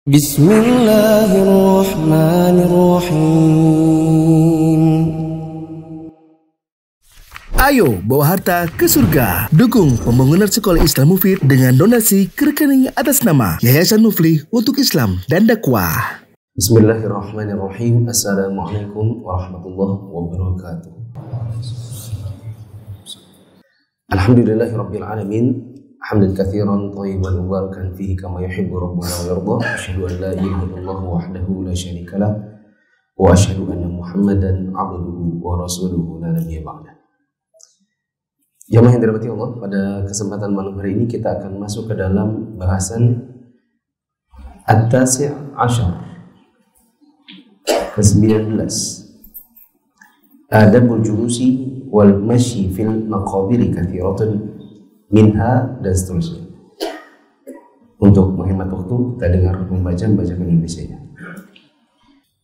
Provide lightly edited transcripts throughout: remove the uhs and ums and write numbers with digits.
Bismillahirrahmanirrahim. Ayo bawa harta ke surga. Dukung pembangunan sekolah Islam Mufid dengan donasi ke rekening atas nama Yayasan Muflih untuk Islam dan Dakwah. Bismillahirrahmanirrahim. Assalamualaikum warahmatullahi wabarakatuh. Alhamdulillahirabbil alamin. Hamdan katsiran thayyiban mubarakan fihi kama yuhibbu rabbuna wa yarda. Asyhadu an la ilaha illallah wahdahu la syarika lah wa asyhadu anna Muhammadan abduhu wa rasuluhu la nabiyya ba'da. Jamaah yang dirahmati Allah, pada kesempatan malam hari ini kita akan masuk ke dalam bahasan At-Tasi' Ashar, ke-19, Adabul Julusi wal Masyi fil Maqabiri Kathiratun Minha, dan seterusnya. Untuk menghemat waktu, kita dengar membacakan Indonesianya.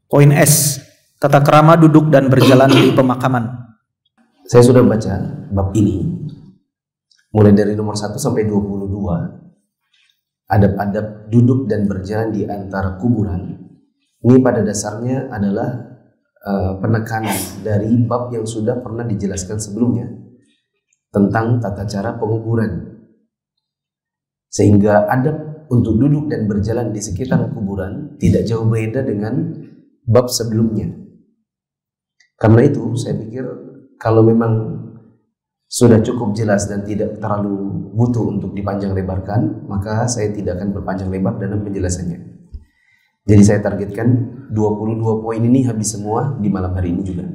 Poin S, tata krama duduk dan berjalan di pemakaman. Saya sudah baca bab ini mulai dari nomor 1 sampai 22. Adab-adab duduk dan berjalan di antara kuburan. Ini pada dasarnya adalah penekanan dari bab yang sudah pernah dijelaskan sebelumnya tentang tata cara penguburan, sehingga adab untuk duduk dan berjalan di sekitar kuburan tidak jauh beda dengan bab sebelumnya. Karena itu saya pikir kalau memang sudah cukup jelas dan tidak terlalu butuh untuk dipanjang lebarkan, maka saya tidak akan berpanjang lebar dalam penjelasannya. Jadi saya targetkan 22 poin ini habis semua di malam hari ini juga.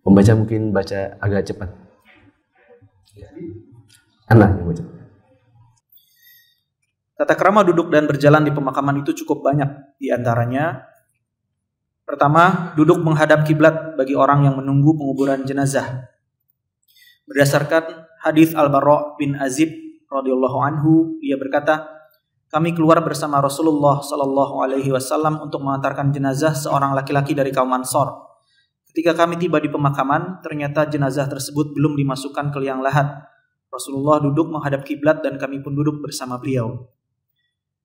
Pembaca mungkin baca agak cepat. Anak yang baca. Tata krama duduk dan berjalan di pemakaman itu cukup banyak. Di antaranya, pertama, duduk menghadap kiblat bagi orang yang menunggu penguburan jenazah. Berdasarkan hadis Al-Bara' bin Azib radhiyallahu anhu, ia berkata, kami keluar bersama Rasulullah sallallahu alaihi wasallam untuk mengantarkan jenazah seorang laki-laki dari kaum Ansor. Ketika kami tiba di pemakaman, ternyata jenazah tersebut belum dimasukkan ke liang lahat. Rasulullah duduk menghadap kiblat dan kami pun duduk bersama beliau.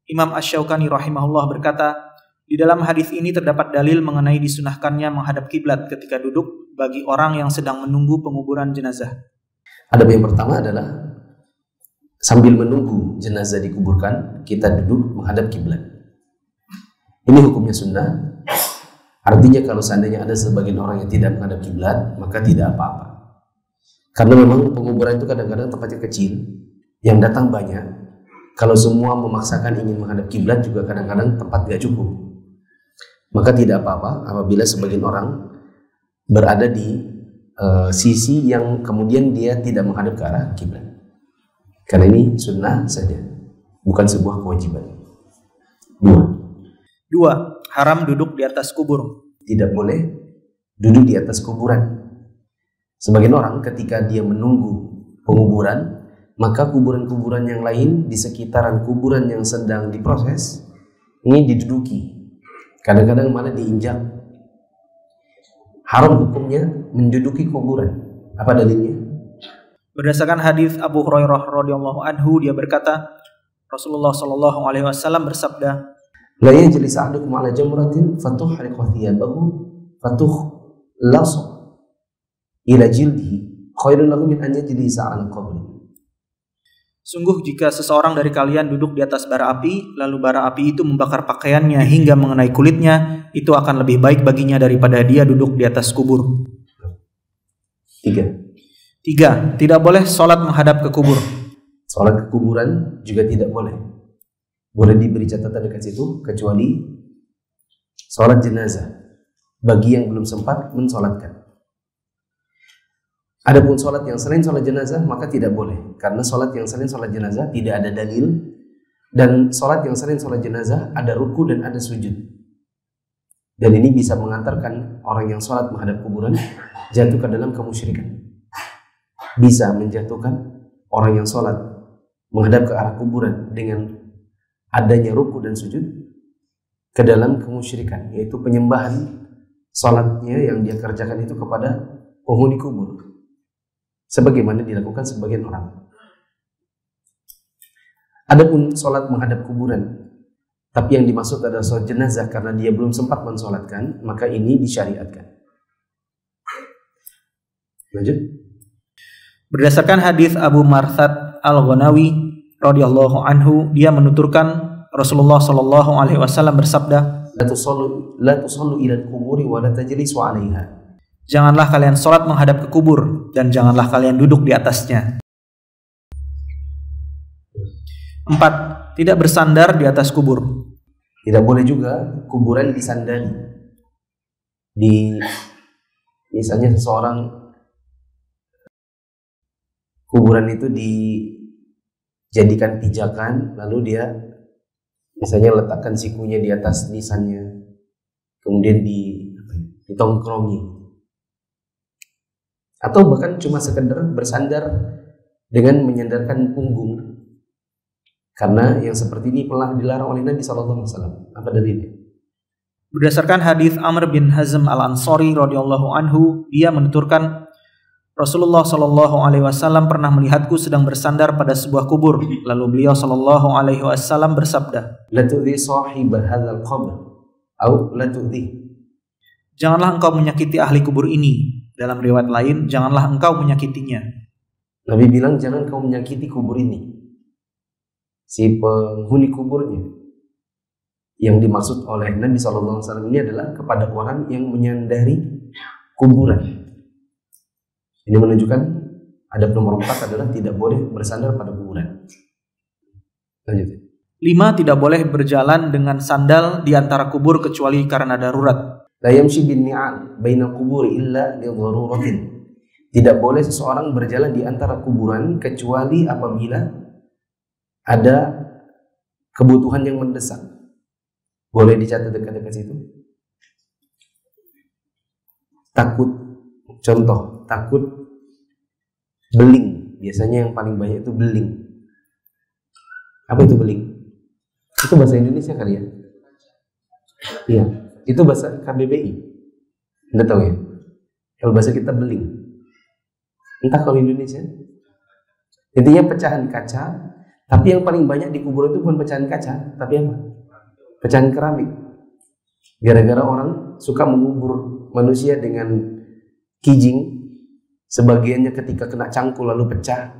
Imam Asy-Syaukani rahimahullah berkata, di dalam hadis ini terdapat dalil mengenai disunahkannya menghadap kiblat ketika duduk bagi orang yang sedang menunggu penguburan jenazah. Adab yang pertama adalah sambil menunggu jenazah dikuburkan, kita duduk menghadap kiblat. Ini hukumnya sunnah. Artinya kalau seandainya ada sebagian orang yang tidak menghadap kiblat, maka tidak apa-apa. Karena memang penguburan itu kadang-kadang tempatnya kecil, yang datang banyak. Kalau semua memaksakan ingin menghadap kiblat juga kadang-kadang tempat gak cukup. Maka tidak apa-apa apabila sebagian orang berada di sisi yang kemudian dia tidak menghadap ke arah kiblat. Karena ini sunnah saja, bukan sebuah kewajiban. Dua, haram duduk di atas kubur. Tidak boleh duduk di atas kuburan. Sebagian orang ketika dia menunggu penguburan, maka kuburan-kuburan yang lain di sekitaran kuburan yang sedang diproses ini diduduki. Kadang-kadang malah diinjak. Haram hukumnya menduduki kuburan. Apa dalilnya? Berdasarkan hadis Abu Hurairah radhiyallahu anhu, dia berkata, Rasulullah sallallahu alaihi wasallam bersabda, la yajlis ahadukum ala jamratin fatuhriqu thiyabahu fatuhlasa ila jildihi khairun lahu min an yajlisa ala qabri. Sungguh jika seseorang dari kalian duduk di atas bara api, lalu bara api itu membakar pakaiannya hingga mengenai kulitnya, itu akan lebih baik baginya daripada dia duduk di atas kubur. Tiga, tidak boleh sholat menghadap ke kubur. Sholat ke kuburan juga tidak boleh. Boleh diberi catatan dekat situ, kecuali sholat jenazah bagi yang belum sempat mensolatkan. Adapun sholat yang selain sholat jenazah maka tidak boleh, karena sholat yang selain sholat jenazah tidak ada dalil, dan sholat yang selain sholat jenazah ada ruku dan ada sujud, dan ini bisa mengantarkan orang yang sholat menghadap kuburan jatuh ke dalam kemusyrikan. Bisa menjatuhkan orang yang sholat menghadap ke arah kuburan dengan adanya ruku dan sujud ke dalam kemusyrikan, yaitu penyembahan sholatnya yang dia kerjakan itu kepada penghuni kubur, sebagaimana dilakukan sebagian orang. Adapun sholat menghadap kuburan tapi yang dimaksud adalah sholat jenazah karena dia belum sempat mensolatkan, maka ini disyariatkan. Lanjut. Berdasarkan hadis Abu Marsad Al-Ghanawi radhiyallahu anhu, dia menuturkan Rasulullah sallallahu alaihi wasallam bersabda, La tusallu ila al-quburi wa la tajlisu 'alaiha. janganlah kalian sholat menghadap ke kubur dan janganlah kalian duduk di atasnya. 4. Tidak bersandar di atas kubur. Tidak boleh juga kuburan disandali. Misalnya seseorang, kuburan itu dijadikan pijakan, lalu dia misalnya letakkan sikunya di atas nisannya, kemudian ditongkrongi, atau bahkan cuma sekedar bersandar dengan menyandarkan punggung, karena yang seperti ini pernah dilarang oleh Nabi SAW. Apa dalilnya? Berdasarkan hadis Amr bin Hazm Al-Ansari radhiyallahu anhu, dia menuturkan Rasulullah sallallahu alaihi wasallam pernah melihatku sedang bersandar pada sebuah kubur. Lalu beliau sallallahu alaihi wasallam bersabda, La tu'dhi sahib hadzal qabr atau la tu'dhi. janganlah engkau menyakiti ahli kubur ini. Dalam riwayat lain, janganlah engkau menyakitinya. Nabi bilang jangan kau menyakiti kubur ini, si penghuni kuburnya. Yang dimaksud oleh Nabi SAW ini adalah kepada orang yang menyandari kuburan. Ini menunjukkan adab nomor 4 adalah tidak boleh bersandar pada kuburan. Lanjut. 5. Tidak boleh berjalan dengan sandal di antara kubur kecuali karena darurat. La yamshi bin ni'al baina quburi illa li dharuratin. Tidak boleh seseorang berjalan di antara kuburan kecuali apabila ada kebutuhan yang mendesak. Boleh dicatat dekat-dekat situ. Takut, contoh, takut beling. Biasanya yang paling banyak itu beling. Apa itu beling? Itu bahasa Indonesia kali ya? Iya, itu bahasa KBBI. Anda tahu ya? Kalau bahasa kita beling. Entah kalau Indonesia. Intinya pecahan kaca, tapi yang paling banyak di kuburan itu bukan pecahan kaca, tapi apa? Pecahan keramik. Gara-gara orang suka mengubur manusia dengan kijing, sebagiannya ketika kena cangkul lalu pecah.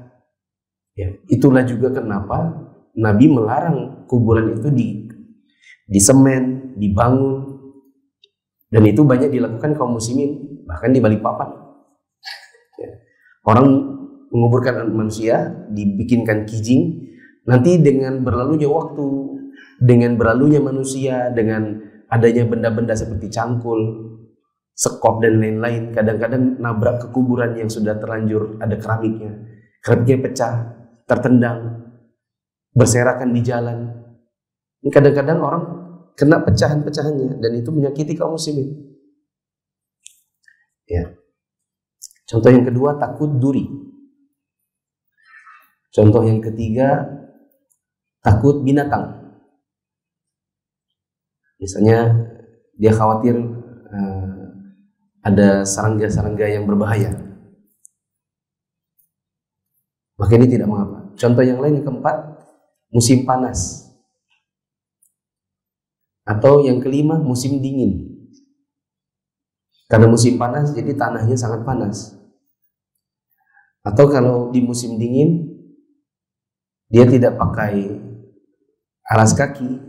Ya, itulah juga kenapa Nabi melarang kuburan itu di semen, dibangun, dan itu banyak dilakukan kaum muslimin, bahkan di Balikpapan. Ya. Orang menguburkan manusia, dibikinkan kijing, nanti dengan berlalunya waktu, dengan berlalunya manusia, dengan adanya benda-benda seperti cangkul, sekop dan lain-lain, kadang-kadang nabrak ke kuburan yang sudah terlanjur ada keramiknya, keramiknya pecah, tertendang, berserakan di jalan. Kadang-kadang orang kena pecahan-pecahannya dan itu menyakiti kaum muslimin. Ya. Contoh yang kedua, takut duri. Contoh yang ketiga, takut binatang. Misalnya dia khawatir ada serangga-serangga yang berbahaya, maka ini tidak mengapa. Contoh yang lain, yang keempat, musim panas. Atau yang kelima, musim dingin. Karena musim panas jadi tanahnya sangat panas. Atau kalau di musim dingin dia tidak pakai alas kaki,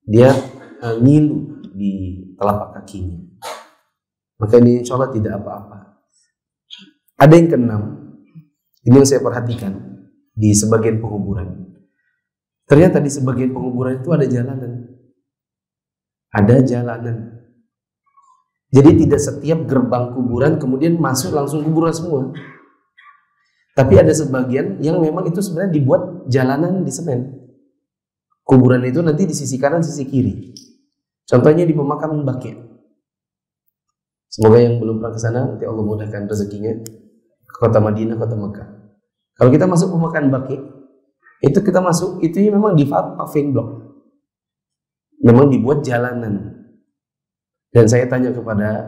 dia ngilu di telapak kakinya, maka ini insya Allah tidak apa-apa. Ada yang keenam, ini yang saya perhatikan di sebagian penguburan. Ternyata di sebagian penguburan itu ada jalanan. Ada jalanan. Jadi tidak setiap gerbang kuburan kemudian masuk langsung kuburan semua. Tapi ada sebagian yang memang itu sebenarnya dibuat jalanan di semen. Kuburan itu nanti di sisi kanan, sisi kiri. Contohnya di pemakaman Baqi'. Semoga yang belum pernah ke sana nanti Allah mudahkan rezekinya ke kota Madinah, kota Mekah. Kalau kita masuk pemakaman Baqi', itu kita masuk, itu memang di paving block. Memang dibuat jalanan. Dan saya tanya kepada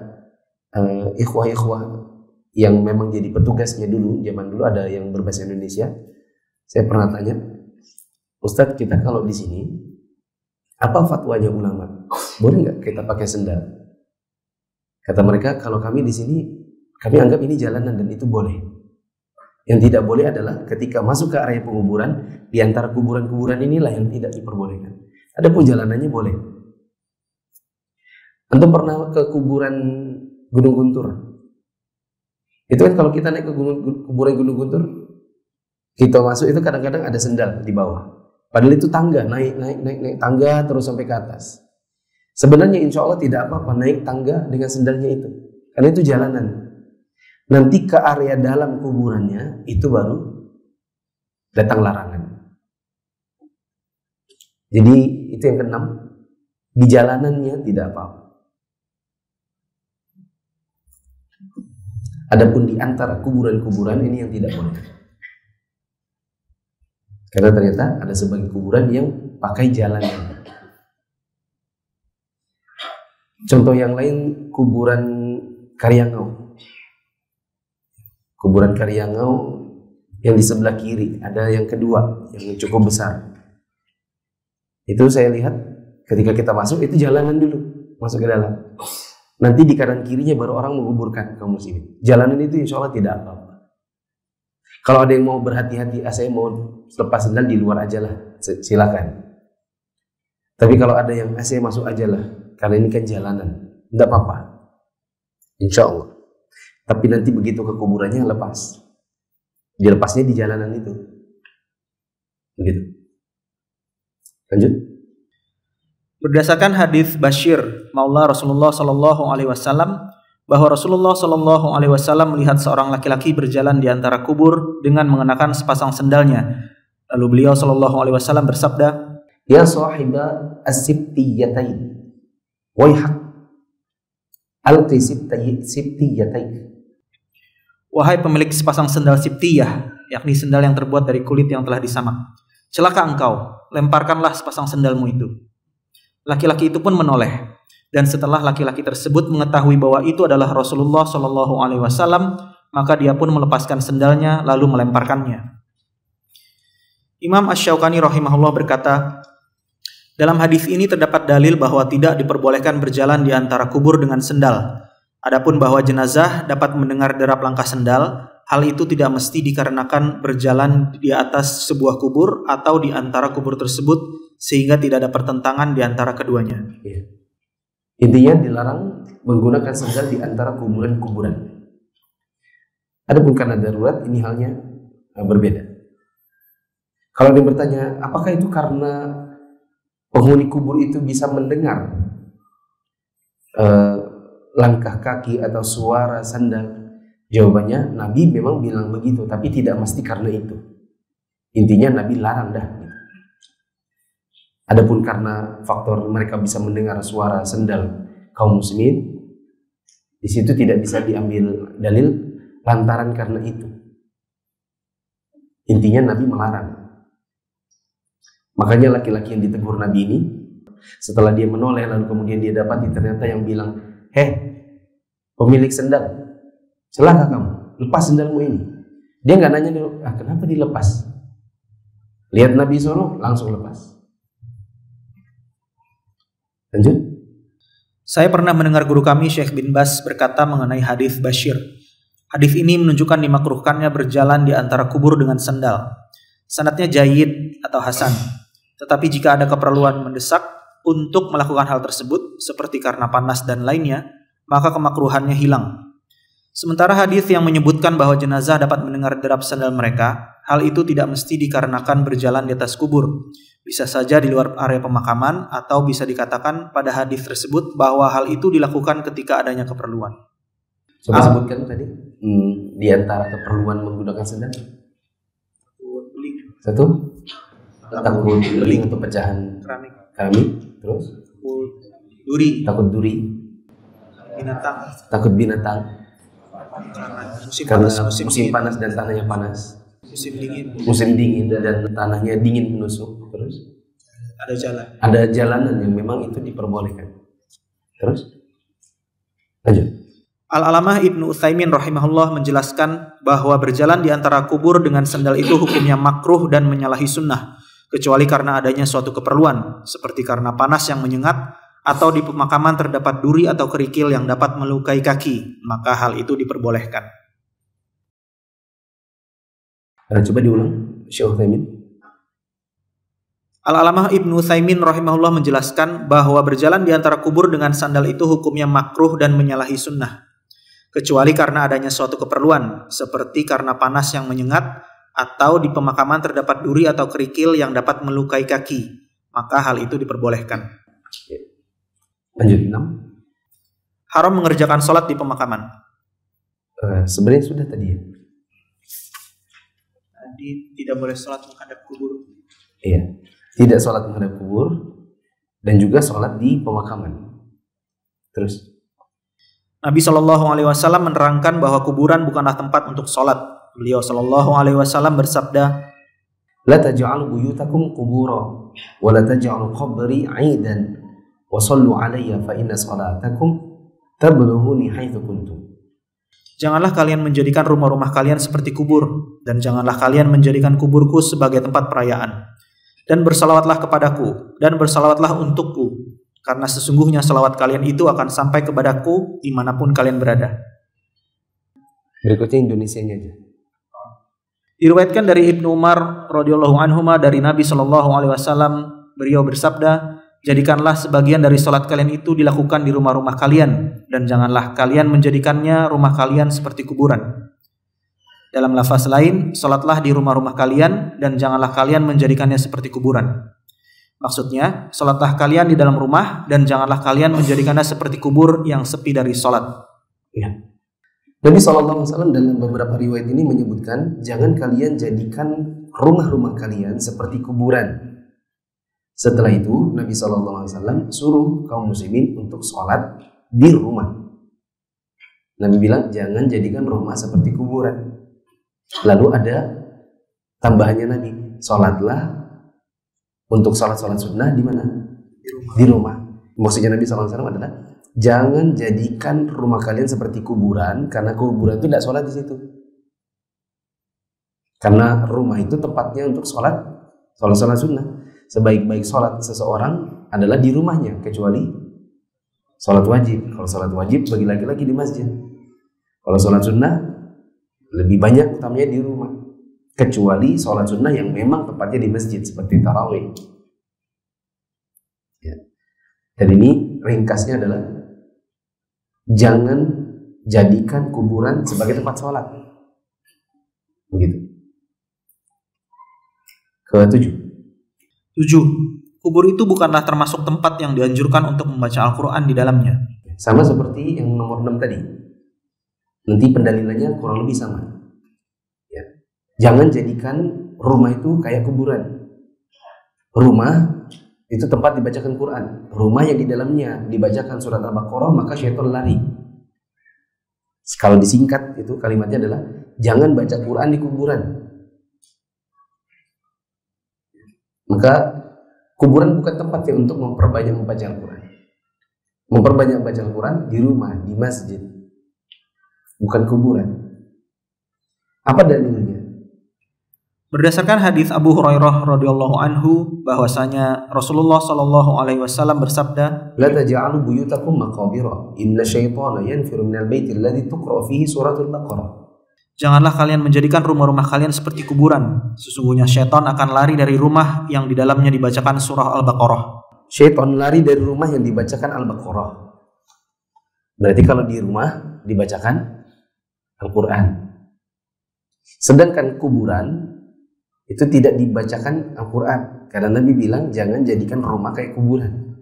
ikhwah-ikhwah yang memang jadi petugasnya dulu, zaman dulu ada yang berbahasa Indonesia. Saya pernah tanya, Ustadz, kita kalau di sini Apa fatwanya ulama? Boleh nggak kita pakai sendal? Kata mereka, kalau kami di sini, kami anggap ini jalanan dan itu boleh. Yang tidak boleh adalah ketika masuk ke area penguburan, di antara kuburan-kuburan inilah yang tidak diperbolehkan. Adapun jalanannya boleh. Antum pernah ke kuburan Gunung Guntur? Itu kan kalau kita naik ke kuburan Gunung Guntur, kita masuk itu kadang-kadang ada sendal di bawah. Padahal itu tangga, naik tangga terus sampai ke atas. Sebenarnya insya Allah tidak apa-apa naik tangga dengan sendalnya itu, karena itu jalanan. Nanti ke area dalam kuburannya itu baru datang larangan. Jadi itu yang keenam, di jalanannya tidak apa-apa. Adapun di antara kuburan-kuburan ini yang tidak boleh. Karena ternyata ada sebagian kuburan yang pakai jalannya. Contoh yang lain, kuburan Karyangau. Kuburan Karyangau yang di sebelah kiri, ada yang kedua yang cukup besar. Itu saya lihat ketika kita masuk, itu jalanan dulu, masuk ke dalam. Nanti di kanan kirinya baru orang menguburkan kaum muslimin. Jalanan itu insya Allah tidak apa-apa. Kalau ada yang mau berhati-hati, saya mau lepas sendal di luar aja lah, silakan. Tapi kalau ada yang saya masuk aja lah, karena ini kan jalanan, tidak apa-apa, insya Allah. Tapi nanti begitu ke kuburannya lepas, dilepasnya di jalanan itu, begitu. Lanjut. Berdasarkan hadis Bashir Maula Rasulullah Shallallahu Alaihi Wasallam bahwa Rasulullah Shallallahu Alaihi Wasallam melihat seorang laki-laki berjalan di antara kubur dengan mengenakan sepasang sendalnya. Lalu beliau Shallallahu Alaihi Wasallam bersabda, Ya sahiba as-sibtiyatain, wayhak alqi sibtiyatain. wahai pemilik sepasang sendal sibtiyah, yakni sendal yang terbuat dari kulit yang telah disamak, celaka engkau, lemparkanlah sepasang sendalmu itu. Laki-laki itu pun menoleh, dan setelah laki-laki tersebut mengetahui bahwa itu adalah Rasulullah Shallallahu Alaihi Wasallam, maka dia pun melepaskan sendalnya lalu melemparkannya. Imam Asy-Syaukani rahimahullah berkata, dalam hadis ini terdapat dalil bahwa tidak diperbolehkan berjalan di antara kubur dengan sendal. Adapun bahwa jenazah dapat mendengar derap langkah sendal, hal itu tidak mesti dikarenakan berjalan di atas sebuah kubur atau di antara kubur tersebut, sehingga tidak ada pertentangan di antara keduanya. Ya. Intinya dilarang menggunakan sendal di antara kuburan-kuburan. Adapun karena darurat, ini halnya berbeda. Kalau dia bertanya, apakah itu karena penghuni kubur itu bisa mendengar langkah kaki atau suara sandal? Jawabannya, Nabi memang bilang begitu, tapi tidak mesti karena itu. Intinya Nabi larang dah. Adapun karena faktor mereka bisa mendengar suara sendal kaum muslimin, di situ tidak bisa diambil dalil lantaran karena itu. Intinya Nabi melarang. Makanya laki-laki yang ditegur Nabi ini, setelah dia menoleh lalu kemudian dia dapati ternyata yang bilang, pemilik sendal, celaka kamu, lepas sendalmu ini. Dia nggak nanya dulu, kenapa dilepas? Lihat Nabi suruh, langsung lepas. Lanjut. Saya pernah mendengar guru kami Syekh bin Bas berkata mengenai hadis Bashir. Hadis ini menunjukkan dimakruhkannya berjalan di antara kubur dengan sendal. Sanadnya jayyid atau hasan. Tetapi jika ada keperluan mendesak untuk melakukan hal tersebut, seperti karena panas dan lainnya, maka kemakruhannya hilang. Sementara hadis yang menyebutkan bahwa jenazah dapat mendengar derap sandal mereka, hal itu tidak mesti dikarenakan berjalan di atas kubur. Bisa saja di luar area pemakaman, atau bisa dikatakan pada hadis tersebut bahwa hal itu dilakukan ketika adanya keperluan. Coba sebutkan tadi di antara keperluan menggunakan sendal. Satu, takut beling atau pecahan keramik. Terus duri, takut duri, binatang, takut binatang, karena musim panas dan tanahnya panas, musim dingin dan tanahnya dingin menusuk. Terus ada jalanan yang memang itu diperbolehkan. Terus lanjut. Al-Alamah Ibnu Utsaimin rahimahullah menjelaskan bahwa berjalan di antara kubur dengan sandal itu hukumnya makruh dan menyalahi sunnah. kecuali karena adanya suatu keperluan, seperti karena panas yang menyengat, atau di pemakaman terdapat duri atau kerikil yang dapat melukai kaki, maka hal itu diperbolehkan. Coba diulang, Syekh Utsaimin. Al-Alamah Ibnu Utsaimin rahimahullah menjelaskan bahwa berjalan di antara kubur dengan sandal itu hukumnya makruh dan menyalahi sunnah, kecuali karena adanya suatu keperluan, seperti karena panas yang menyengat, atau di pemakaman terdapat duri atau kerikil yang dapat melukai kaki, maka hal itu diperbolehkan. Lanjut 6. Haram mengerjakan sholat di pemakaman. Sebenarnya sudah tadi ya. Tadi tidak boleh sholat menghadap kubur. Iya, tidak sholat menghadap kubur dan juga sholat di pemakaman. Terus Nabi Shallallahu Alaihi Wasallam menerangkan bahwa kuburan bukanlah tempat untuk sholat. Beliau Shallallahu Alaihi Wasallam bersabda, la taj'alu buyutakum qubura wa la taj'alu qabri 'aidan wa sallu 'alayya fa inna salatakum tablughuni haitsu kuntum. Janganlah kalian menjadikan rumah-rumah kalian seperti kubur, dan janganlah kalian menjadikan kuburku sebagai tempat perayaan. Dan bersalawatlah kepadaku, dan bersalawatlah untukku, karena sesungguhnya salawat kalian itu akan sampai kepadaku dimanapun kalian berada. Berikutnya Indonesianya aja. Diriwayatkan dari Ibnu Umar radhiyallahu anhuma dari Nabi Shallallahu Alaihi Wasallam, beliau bersabda, jadikanlah sebagian dari sholat kalian itu dilakukan di rumah-rumah kalian, dan janganlah kalian menjadikannya rumah kalian seperti kuburan. Dalam lafaz lain, sholatlah di rumah-rumah kalian, dan janganlah kalian menjadikannya seperti kuburan. Maksudnya, sholatlah kalian di dalam rumah, dan janganlah kalian menjadikannya seperti kubur yang sepi dari sholat. Ya. Nabi SAW dalam beberapa riwayat ini menyebutkan, jangan kalian jadikan rumah-rumah kalian seperti kuburan. Setelah itu, Nabi SAW suruh kaum muslimin untuk sholat di rumah. Nabi bilang, jangan jadikan rumah seperti kuburan. Lalu ada tambahannya Nabi, sholatlah untuk sholat-sholat sunnah di mana? Di rumah. Maksudnya Nabi SAW adalah, jangan jadikan rumah kalian seperti kuburan, karena kuburan itu tidak sholat di situ. Karena rumah itu tempatnya untuk sholat sunnah. Sebaik-baik sholat seseorang adalah di rumahnya, kecuali sholat wajib. Kalau sholat wajib bagi laki-laki di masjid. Kalau sholat sunnah lebih banyak utamanya di rumah, kecuali sholat sunnah yang memang tempatnya di masjid seperti tarawih. Ya. Dan ini ringkasnya adalah jangan jadikan kuburan sebagai tempat sholat. Begitu. Ke-7. 7. Kubur itu bukanlah termasuk tempat yang dianjurkan untuk membaca Al-Quran di dalamnya. Sama seperti yang nomor 6 tadi. Nanti pendalilannya kurang lebih sama. Ya. Jangan jadikan rumah itu kayak kuburan. Rumah itu tempat dibacakan Quran. Rumah yang di dalamnya dibacakan surat Al-Baqarah, maka syaitan lari. Kalau disingkat itu kalimatnya adalah jangan baca Quran di kuburan. Maka kuburan bukan tempat yang untuk memperbanyak membaca Al-Quran. Memperbanyak baca Al-Quran di rumah, di masjid, bukan kuburan. Apa dalilnya? Berdasarkan hadis Abu Hurairah radhiyallahu anhu bahwasanya Rasulullah Shallallahu Alaihi Wasallam bersabda, La taj'alu buyutakum maqabira, inna syaitana yanfiru minal baiti alladhi tuqra fihi suratul Baqarah. janganlah kalian menjadikan rumah-rumah kalian seperti kuburan. Sesungguhnya syaitan akan lari dari rumah yang di dalamnya dibacakan surah Al-Baqarah. Syaitan lari dari rumah yang dibacakan Al-Baqarah. Berarti kalau di rumah dibacakan Al-Quran. Sedangkan kuburan itu tidak dibacakan Al-Quran, karena Nabi bilang jangan jadikan rumah kayak kuburan.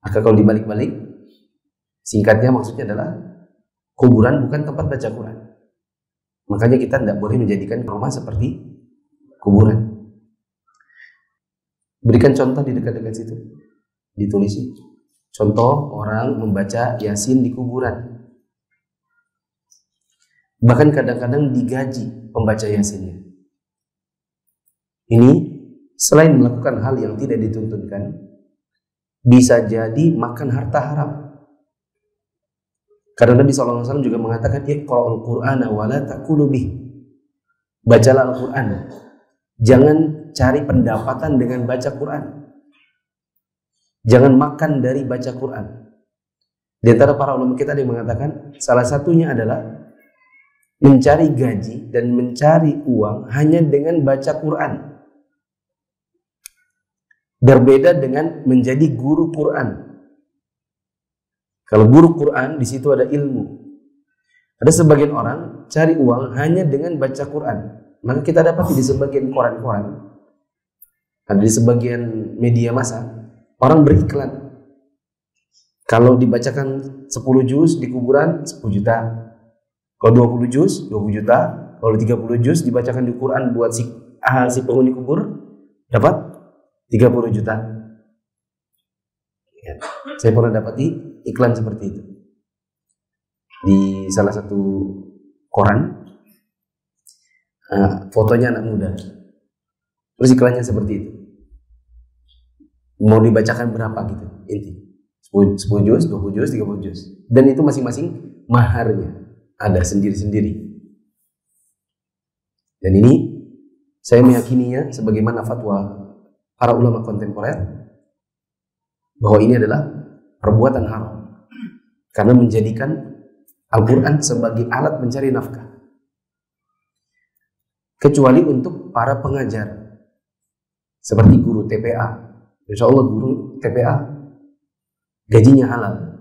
Maka kalau dibalik-balik, singkatnya maksudnya adalah kuburan bukan tempat baca Quran. Makanya kita tidak boleh menjadikan rumah seperti kuburan. Berikan contoh di dekat-dekat situ, ditulis contoh orang membaca Yasin di kuburan. Bahkan kadang-kadang digaji pembaca Yasinnya. Ini selain melakukan hal yang tidak dituntunkan, bisa jadi makan harta haram. Karena Nabi SAW juga mengatakan, Iqra'ul Qur'ana wa la ta'kulu bih. Bacalah Al-Quran, jangan cari pendapatan dengan baca Quran. Jangan makan dari baca Quran. Di antara para ulama kita ada yang mengatakan salah satunya adalah mencari gaji dan mencari uang hanya dengan baca Quran. Berbeda dengan menjadi guru Quran. Kalau guru Quran di situ ada ilmu. Ada sebagian orang cari uang hanya dengan baca Quran. Maka kita dapat di sebagian koran-koran, ada di sebagian media massa, orang beriklan. Kalau dibacakan 10 juz di kuburan 10 juta. Kalau 20 juz 20 juta. Kalau 30 juz dibacakan di Quran buat si penghuni kubur dapat 30 juta. Ya. Saya pernah dapati iklan seperti itu di salah satu koran. Fotonya anak muda, terus iklannya seperti itu. Mau dibacakan berapa gitu inti 10 juz, 20 juz, 30 juz, dan itu masing-masing maharnya ada sendiri-sendiri. Dan ini saya meyakininya sebagaimana fatwa para ulama kontemporer bahwa ini adalah perbuatan haram karena menjadikan Al-Quran sebagai alat mencari nafkah. Kecuali untuk para pengajar seperti guru TPA. Insya Allah guru TPA gajinya halal.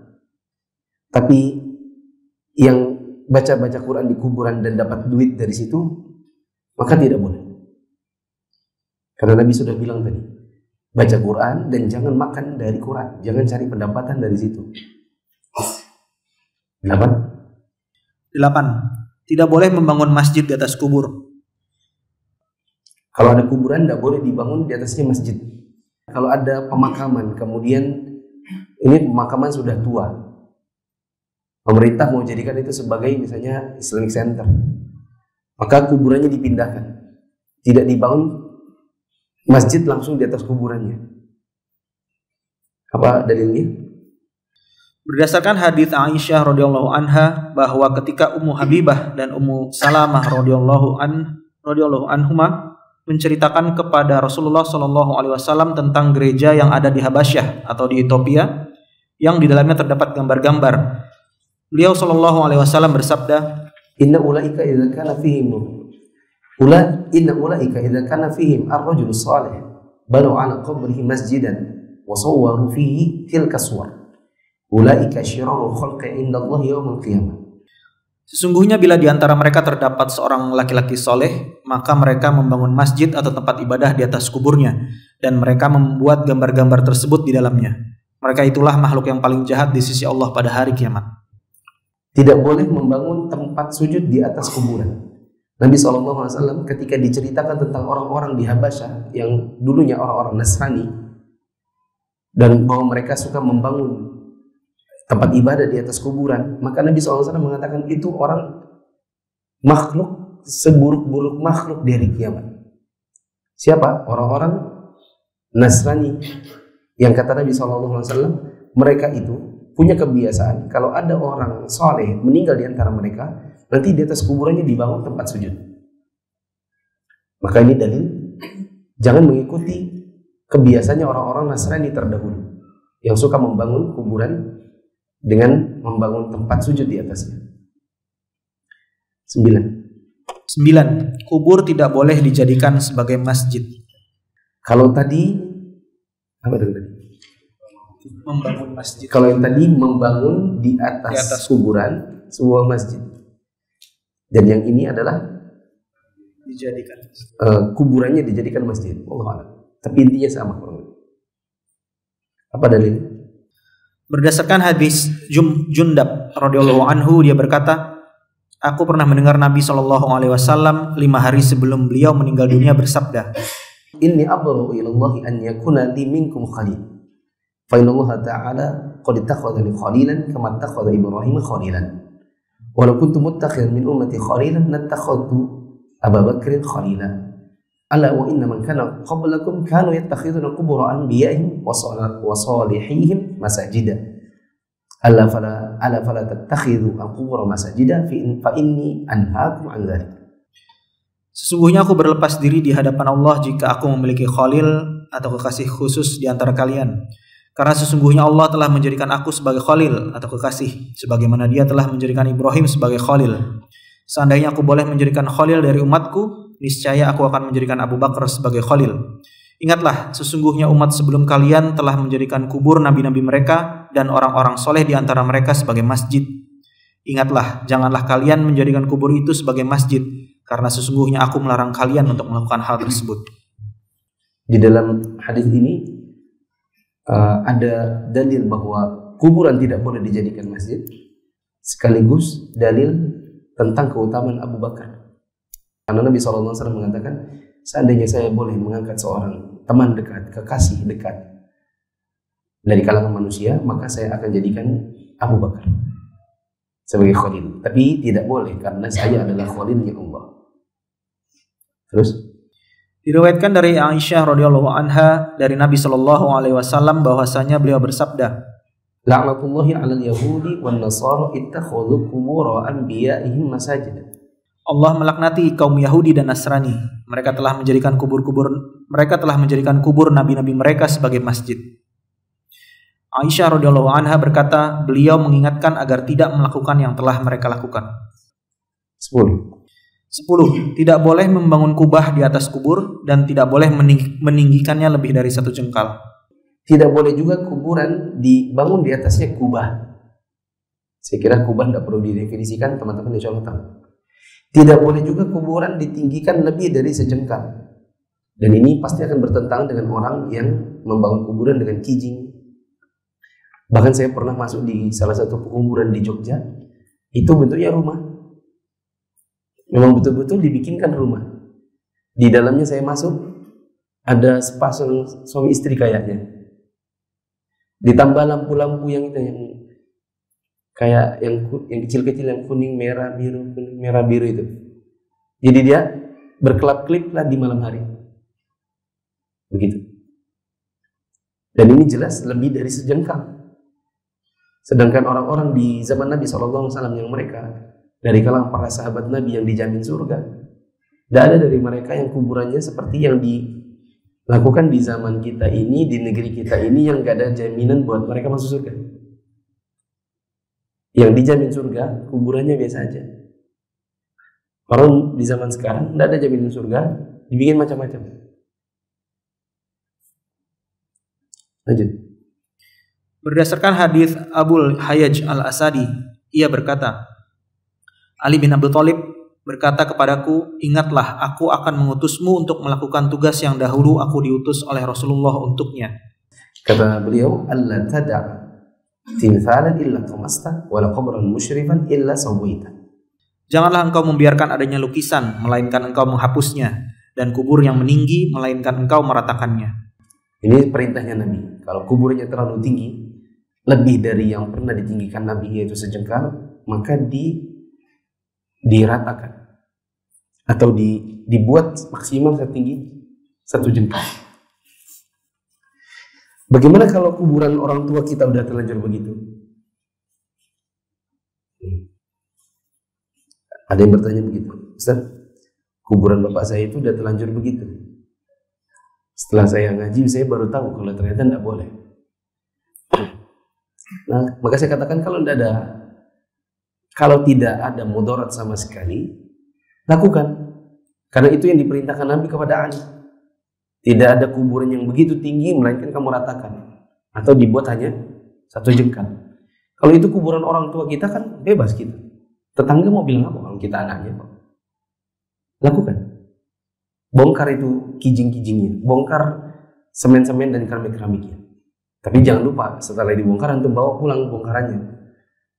Tapi yang baca-baca Quran di kuburan dan dapat duit dari situ, maka tidak boleh. Karena Nabi sudah bilang tadi, baca Quran dan jangan makan dari Quran, jangan cari pendapatan dari situ. 8. Tidak boleh membangun masjid di atas kubur. Kalau ada kuburan tidak boleh dibangun di atasnya masjid. Kalau ada pemakaman, kemudian ini pemakaman sudah tua, pemerintah mau jadikan itu sebagai misalnya Islamic Center, maka kuburannya dipindahkan, tidak dibangun masjid langsung di atas kuburannya. Apa dalilnya? Berdasarkan hadits Aisyah radhiyallahu anha bahwa ketika Ummu Habibah dan Ummu Salamah radhiyallahu anhuma menceritakan kepada Rasulullah Shallallahu Alaihi Wasallam tentang gereja yang ada di Habasyah atau di Ethiopia yang di dalamnya terdapat gambar-gambar. Beliau Shallallahu Alaihi Wasallam bersabda, Inna ulaika idza kana fihim ar-rajul salih banu ala qabrihi masjidan wa sawwaru fihi tilka suwar ulaika syirarul khalqi indallahi yaumil qiyamah. Sesungguhnya bila di antara mereka terdapat seorang laki-laki soleh, maka mereka membangun masjid atau tempat ibadah di atas kuburnya, dan mereka membuat gambar-gambar tersebut di dalamnya. Mereka itulah makhluk yang paling jahat di sisi Allah pada hari kiamat. Tidak boleh membangun tempat sujud di atas kuburan. Nabi SAW ketika diceritakan tentang orang-orang di Habasyah yang dulunya orang-orang Nasrani, dan bahwa mereka suka membangun tempat ibadah di atas kuburan, maka Nabi SAW mengatakan itu orang makhluk seburuk-buruk makhluk di hari kiamat. Siapa? Orang-orang Nasrani yang kata Nabi SAW, mereka itu punya kebiasaan kalau ada orang soleh meninggal di antara mereka, nanti di atas kuburannya dibangun tempat sujud. Maka ini dalil jangan mengikuti kebiasaannya orang-orang Nasrani terdahulu yang suka membangun kuburan dengan membangun tempat sujud di atasnya. 9. Kubur tidak boleh dijadikan sebagai masjid. Kalau tadi apa tadi? Membangun masjid. Kalau yang tadi membangun di atas kuburan sebuah masjid. Dan yang ini adalah dijadikan kuburannya dijadikan masjid. Allah. Tapi intinya sama. Apa dalilnya? Berdasarkan hadis Jundab radhiyallahu anhu, dia berkata, aku pernah mendengar Nabi Shallallahu Alaihi Wasallam 5 hari sebelum beliau meninggal dunia bersabda, Inni abra'u ilallahi an yakuna li minkum khalil. Fa inna Allah Ta'ala qad ittakhadhani khalilan kama ittakhadha Ibrahim khalilan. Wa law kuntu muttakhidan min ummati khalilan lattakhadtu Abu Bakrin khalilan. Ala wa inna man kana qablakum kanu yattakhiduna qubur anbiya'ihim wa salihihim masajida. Ala fala tattakhidhu al-qubur masajida fa inni anhaakum an dzalik. Sesungguhnya aku berlepas diri di hadapan Allah jika aku memiliki khalil atau kekasih khusus di antara kalian. Karena sesungguhnya Allah telah menjadikan aku sebagai khalil atau kekasih, sebagaimana Dia telah menjadikan Ibrahim sebagai khalil. Seandainya aku boleh menjadikan khalil dari umatku, niscaya aku akan menjadikan Abu Bakar sebagai khalil. Ingatlah, sesungguhnya umat sebelum kalian telah menjadikan kubur nabi-nabi mereka dan orang-orang soleh di antara mereka sebagai masjid. Ingatlah, janganlah kalian menjadikan kubur itu sebagai masjid, karena sesungguhnya aku melarang kalian untuk melakukan hal tersebut. Di dalam hadis ini ada dalil bahwa kuburan tidak boleh dijadikan masjid, sekaligus dalil tentang keutamaan Abu Bakar. Karena Nabi SAW mengatakan, seandainya saya boleh mengangkat seorang teman dekat, kekasih dekat dari kalangan manusia, maka saya akan jadikan Abu Bakar sebagai khalil. Tapi tidak boleh karena saya adalah khalilnya Allah. Terus diriwayatkan dari Aisyah radhiyallahu anha dari Nabi Shallallahu alaihi wasallam bahwasanya beliau bersabda, la'natullahi 'alal yahudi wan nasara ittakhadhu qubur anbiya'ihim masajid. Allah melaknati kaum Yahudi dan Nasrani. Mereka telah menjadikan kubur nabi-nabi mereka sebagai masjid. Aisyah radhiyallahu anha berkata, beliau mengingatkan agar tidak melakukan yang telah mereka lakukan. 10. Tidak boleh membangun kubah di atas kubur dan tidak boleh meninggikannya lebih dari 1 jengkal. Tidak boleh juga kuburan dibangun di atasnya kubah. Saya kira kubah tidak perlu didefinisikan, teman-teman insya Allah tahu. Tidak boleh juga kuburan ditinggikan lebih dari sejengkal. Dan ini pasti akan bertentangan dengan orang yang membangun kuburan dengan kijing. Bahkan saya pernah masuk di salah satu kuburan di Jogja, itu bentuknya rumah. Memang betul-betul dibikinkan rumah. Di dalamnya saya masuk, ada sepasang suami istri kayaknya. Ditambah lampu-lampu yang itu, yang kayak yang kecil-kecil, yang kuning, merah, biru, kuning, merah, biru itu. Jadi dia berkelap-kelip lah di malam hari. Begitu. Dan ini jelas lebih dari sejengkal. Sedangkan orang-orang di zaman Nabi SAW yang mereka dari kalangan para sahabat Nabi yang dijamin surga, tidak ada dari mereka yang kuburannya seperti yang dilakukan di zaman kita ini, di negeri kita ini, yang gak ada jaminan buat mereka masuk surga. Yang dijamin surga, kuburannya biasa aja. Orang di zaman sekarang tidak ada jaminan surga, dibikin macam-macam. Lanjut. Berdasarkan hadis Abul Hayyaj Al-Asadi, ia berkata, Ali bin Abi Thalib berkata kepadaku, ingatlah, aku akan mengutusmu untuk melakukan tugas yang dahulu aku diutus oleh Rasulullah untuknya. Kata beliau, Allah tada' timthalan illa tamasta wala qabran musyrifan illa sawaita. Janganlah engkau membiarkan adanya lukisan, melainkan engkau menghapusnya, dan kubur yang meninggi, melainkan engkau meratakannya. Ini perintahnya Nabi. Kalau kuburnya terlalu tinggi, lebih dari yang pernah ditinggikan Nabi, yaitu sejengkal, maka diratakan atau dibuat maksimal setinggi 1 jengkal. Bagaimana kalau kuburan orang tua kita udah terlanjur begitu? Ada yang bertanya begitu, Ustaz, kuburan bapak saya itu udah terlanjur begitu. Setelah saya ngaji, saya baru tahu kalau ternyata tidak boleh. Nah, maka saya katakan kalau tidak ada mudarat sama sekali, lakukan. Karena itu yang diperintahkan Nabi kepada Ali. Tidak ada kuburan yang begitu tinggi, melainkan kamu ratakan. Atau dibuat hanya 1 jengkal. Kalau itu kuburan orang tua kita kan bebas kita. Tetangga mau bilang apa kalau kita anaknya? Lakukan. Bongkar itu kijing-kijingnya. Bongkar semen-semen dan keramik-keramiknya. Tapi jangan lupa, setelah dibongkar, antum bawa pulang bongkarannya.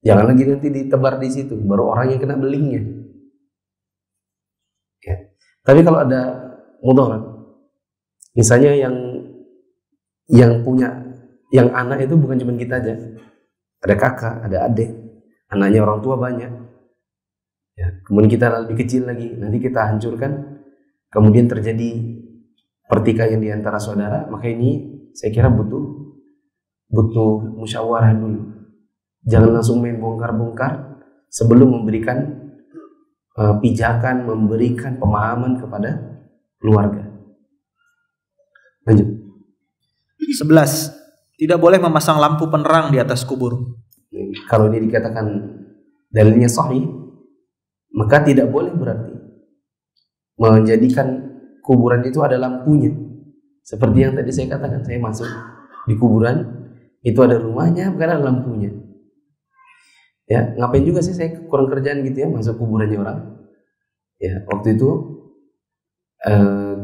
Jangan lagi nanti ditebar di situ, baru orang yang kena belingnya. Ya. Tapi kalau ada mudarat, misalnya yang anak itu bukan cuma kita aja, ada kakak, ada adik, anaknya orang tua banyak. Ya. Kemudian kita lebih kecil lagi, nanti kita hancurkan, kemudian terjadi pertikaian di antara saudara, maka ini saya kira butuh musyawarah dulu. Jangan langsung main bongkar-bongkar sebelum memberikan pijakan, memberikan pemahaman kepada keluarga. Lanjut. 11. Tidak boleh memasang lampu penerang di atas kubur. Kalau ini dikatakan dalilnya sahih, maka tidak boleh berarti menjadikan kuburan itu ada lampunya. Seperti yang tadi saya katakan, saya masuk di kuburan, itu ada rumahnya, bukan ada lampunya. Ya, ngapain juga sih saya kurang kerjaan gitu ya, masuk kuburannya orang. Ya, waktu itu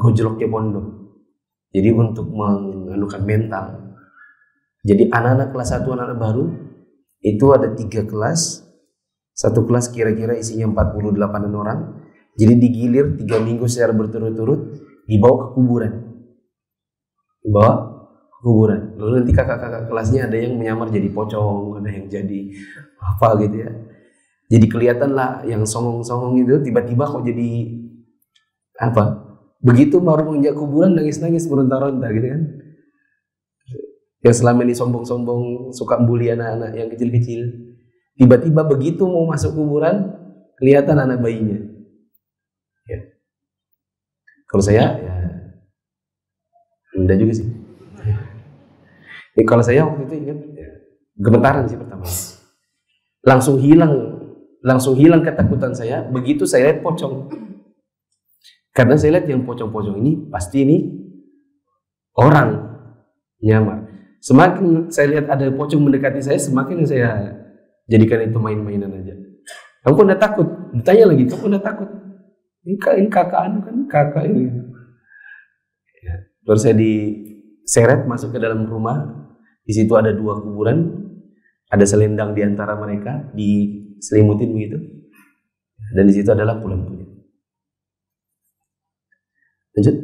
gojloknya pondok. Jadi untuk menganukan mental. Jadi anak-anak kelas 1, anak-anak baru itu ada 3 kelas. Satu kelas kira-kira isinya 48 orang. Jadi digilir 3 minggu secara berturut-turut, dibawa ke kuburan. Dibawa ke kuburan. Lalu nanti kakak-kakak kelasnya ada yang menyamar jadi pocong, ada yang jadi apa gitu ya. Jadi kelihatan lah yang songong-songong itu tiba-tiba kok jadi apa? Begitu baru menginjak kuburan nangis-nangis meronta-ronta gitu kan. Yang selama ini sombong-sombong suka bully anak-anak yang kecil-kecil, tiba-tiba begitu mau masuk kuburan kelihatan anak bayinya. Ya. Kalau saya ya enggak juga sih. Ya, kalau saya waktu itu ingat ya, gemetaran sih pertama. Langsung hilang ketakutan saya begitu saya lihat pocong. Karena saya lihat yang pocong-pocong ini pasti ini orang nyamar. Semakin saya lihat ada pocong mendekati saya, semakin saya jadikan itu main-mainan aja. Kamu udah takut? Ditanya lagi, kamu udah takut? Ini kakak anu kan, kakak ini. Ya. Terus saya diseret masuk ke dalam rumah. Di situ ada 2 kuburan, ada selendang di antara mereka, diselimutin begitu. Dan di situ adalah lampu-lampunya. Lanjut.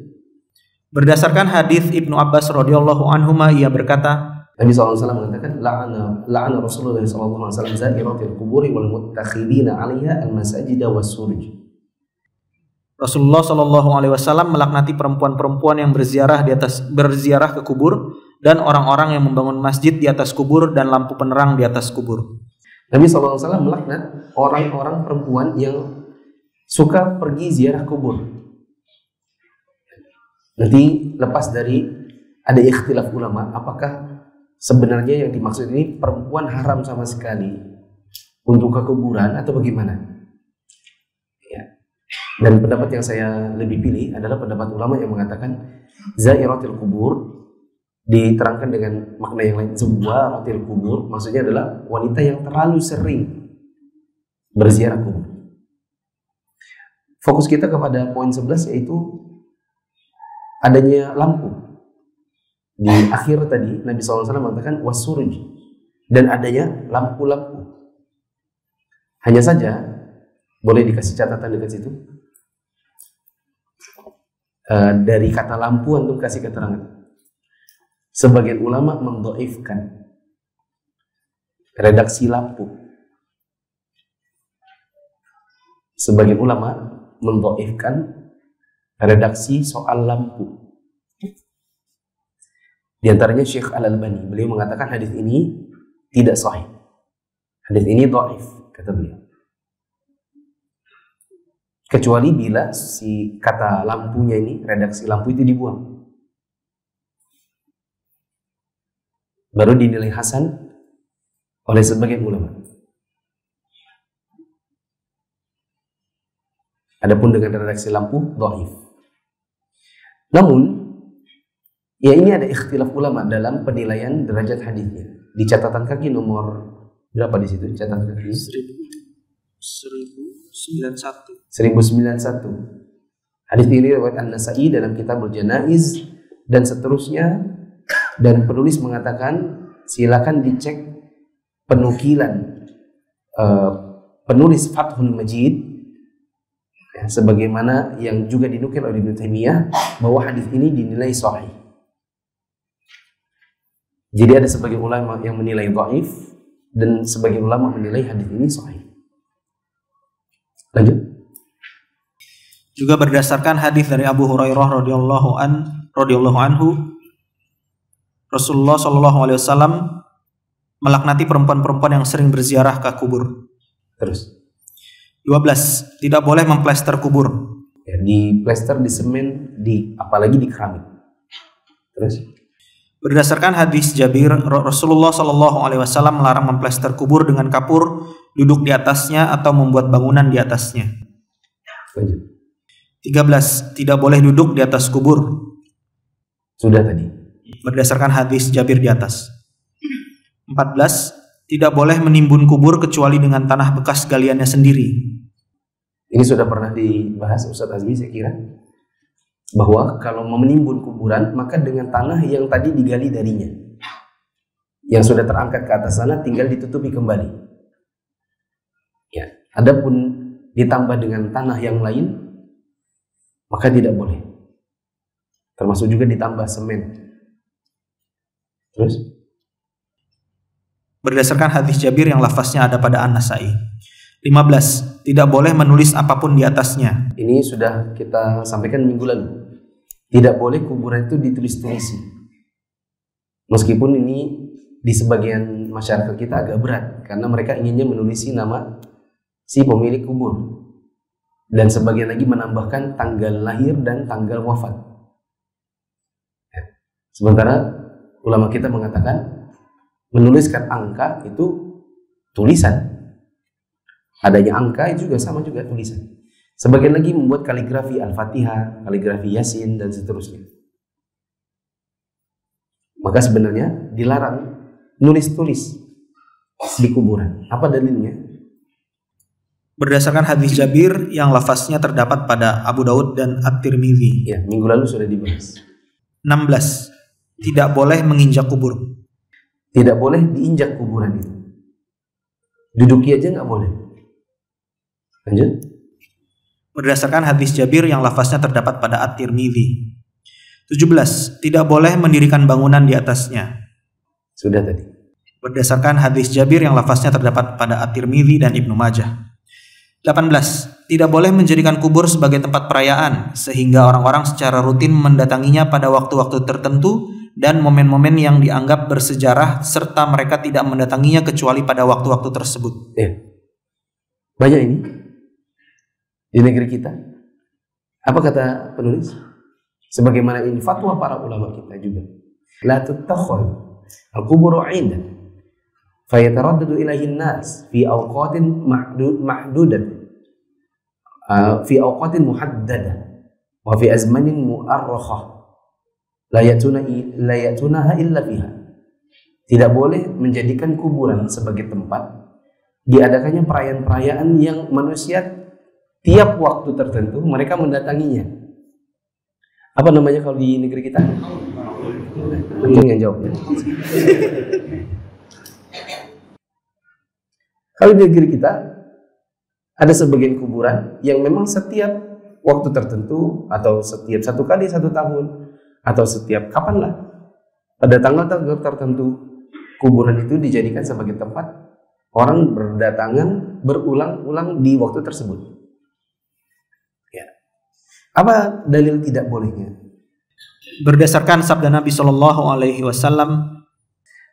Berdasarkan hadis Ibnu Abbas radhiyallahu anhuma, ia berkata, Nabi SAW mengatakan, la'ana Rasulullah SAW zairatil kuburi wal muttakhidina 'alaiha al-masajida was-suruj. Rasulullah Shallallahu Alaihi Wasallam melaknati perempuan-perempuan yang berziarah ke kubur dan orang-orang yang membangun masjid di atas kubur dan lampu penerang di atas kubur. Nabi SAW melaknat orang-orang perempuan yang suka pergi ziarah kubur. Nanti lepas dari ada ikhtilaf ulama, apakah sebenarnya yang dimaksud ini perempuan haram sama sekali untuk ke kuburan atau bagaimana? Ya. Dan pendapat yang saya lebih pilih adalah pendapat ulama yang mengatakan zairatil kubur diterangkan dengan makna yang lain. Zuwaratil kubur maksudnya adalah wanita yang terlalu sering berziarah kubur. Fokus kita kepada poin 11 yaitu adanya lampu. Di akhir tadi Nabi SAW mengatakan wasuruj, dan adanya lampu-lampu. Hanya saja boleh dikasih catatan dekat situ. Dari kata lampu antum kasih keterangan. Sebagian ulama mendhaifkan redaksi lampu. Sebagian ulama mendhaifkan redaksi soal lampu. Di antaranya Syekh Al-Albani, beliau mengatakan hadis ini tidak sahih. Hadis ini dhaif, kata beliau. Kecuali bila si kata lampunya ini, redaksi lampu itu dibuang. Baru dinilai hasan oleh sebagian ulama. Adapun dengan redaksi lampu dhaif. Namun ya ini ada ikhtilaf ulama dalam penilaian derajat hadisnya. Di catatan kaki nomor berapa di situ? Catatan kaki 1091. Hadis ini riwayat An-Nasa'i dalam Kitabul Janaiz dan seterusnya, dan penulis mengatakan silakan dicek penukilan penulis Fathul Majid ya, sebagaimana yang juga dinukil oleh Ibnu Taimiyah bahwa hadis ini dinilai sahih. Jadi ada sebagian ulama yang menilai dhaif dan sebagian ulama menilai hadis ini sahih. Lanjut. Juga berdasarkan hadis dari Abu Hurairah radhiyallahu anhu, Rasulullah Shallallahu Alaihi Wasallam melaknati perempuan-perempuan yang sering berziarah ke kubur. Terus. 12. Tidak boleh memplester kubur. Ya, di plester, di semen, apalagi di keramik. Terus Berdasarkan hadis Jabir, Rasulullah Shallallahu Alaihi Wasallam melarang memplester kubur dengan kapur, duduk di atasnya atau membuat bangunan di atasnya. lanjut. 13. Tidak boleh duduk di atas kubur. Sudah tadi. Berdasarkan hadis Jabir di atas. 14. Tidak boleh menimbun kubur kecuali dengan tanah bekas galiannya sendiri. Ini sudah pernah dibahas Ustadz Azmi, saya kira, bahwa kalau mau menimbun kuburan maka dengan tanah yang tadi digali darinya, yang sudah terangkat ke atas sana, tinggal ditutupi kembali. Ya, adapun ditambah dengan tanah yang lain maka tidak boleh. Termasuk juga ditambah semen. Terus Berdasarkan hadis Jabir yang lafaznya ada pada An-Nasai. 15. Tidak boleh menulis apapun di atasnya. ini sudah kita sampaikan minggu lalu. Tidak boleh kuburan itu ditulis-tulisi. Meskipun ini di sebagian masyarakat kita agak berat, karena mereka inginnya menulisi nama si pemilik kubur. Dan sebagian lagi menambahkan tanggal lahir dan tanggal wafat. Ya. Sementara ulama kita mengatakan menuliskan angka itu tulisan. Adanya angka itu juga sama juga tulisan. Sebagian lagi membuat kaligrafi Al-Fatihah, kaligrafi Yasin, dan seterusnya. Maka sebenarnya dilarang nulis-tulis di kuburan. Apa dalilnya? Berdasarkan hadis Jabir yang lafaznya terdapat pada Abu Daud dan At-Tirmidzi. Ya, minggu lalu sudah dibahas. 16. Tidak boleh menginjak kubur. Tidak boleh diinjak kuburan itu. Duduki aja nggak boleh. Lanjut. Berdasarkan hadis Jabir yang lafaznya terdapat pada At-Tirmidzi. 17. Tidak boleh mendirikan bangunan di atasnya. Sudah tadi. Berdasarkan hadis Jabir yang lafaznya terdapat pada At-Tirmidzi dan Ibnu Majah. 18. Tidak boleh menjadikan kubur sebagai tempat perayaan sehingga orang-orang secara rutin mendatanginya pada waktu-waktu tertentu dan momen-momen yang dianggap bersejarah serta mereka tidak mendatanginya kecuali pada waktu-waktu tersebut. Ya. Banyak ini di negeri kita. Apa kata penulis? Sebagaimana ini fatwa para ulama kita juga. La tuttakhadh al-qubur 'idan fayataraddadu ilaihi an-nas fi awqatin mahdudat fi awqatin muhaddadah wa fi azmanin mu'arrakhah la yatunaha illa fiha. Tidak boleh menjadikan kuburan sebagai tempat diadakannya perayaan-perayaan yang manusia tiap waktu tertentu mereka mendatanginya. Apa namanya kalau di negeri kita? Untung yang jawab ya. Kalau di negeri kita ada sebagian kuburan yang memang setiap waktu tertentu atau setiap 1 kali 1 tahun atau setiap kapan lah pada tanggal-tanggal tertentu kuburan itu dijadikan sebagai tempat orang berdatangan berulang-ulang di waktu tersebut. Ya. Apa dalil tidak bolehnya? Berdasarkan sabda Nabi Shallallahu Alaihi Wasallam,